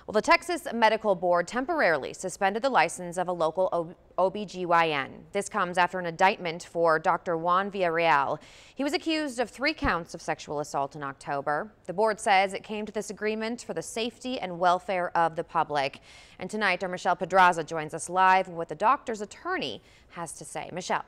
Well, the Texas Medical Board temporarily suspended the license of a local OBGYN. This comes after an indictment for Dr. Juan Villarreal. He was accused of 3 counts of sexual assault in October. The board says it came to this agreement for the safety and welfare of the public. And tonight, our Michelle Pedraza joins us live with what the doctor's attorney has to say. Michelle.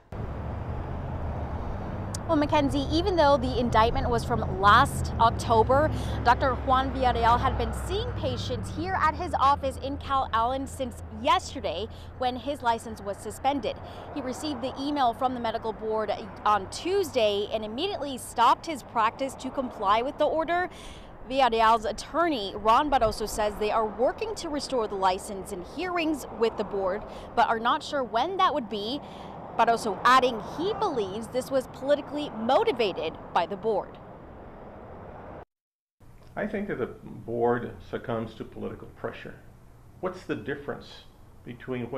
Well, Mackenzie, even though the indictment was from last October, Dr. Juan Villarreal had been seeing patients here at his office in Calallen since yesterday when his license was suspended. He received the email from the medical board on Tuesday and immediately stopped his practice to comply with the order. Villarreal's attorney, Ron Barroso, says they are working to restore the license in hearings with the board, but are not sure when that would be. Barroso adding he believes this was politically motivated by the board. I think that the board succumbs to political pressure. What's the difference between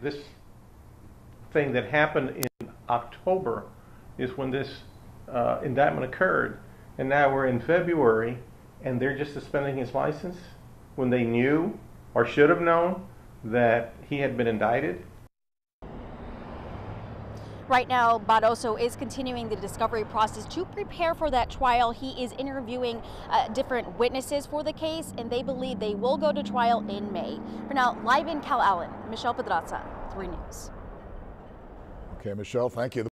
this thing that happened in October is when this indictment occurred, and now we're in February and they're just suspending his license when they knew or should have known that he had been indicted? Right now, Barroso is continuing the discovery process to prepare for that trial. He is interviewing different witnesses for the case, and they believe they will go to trial in May. For now, live in Calallen, Michelle Pedraza, 3 News. Okay, Michelle, thank you.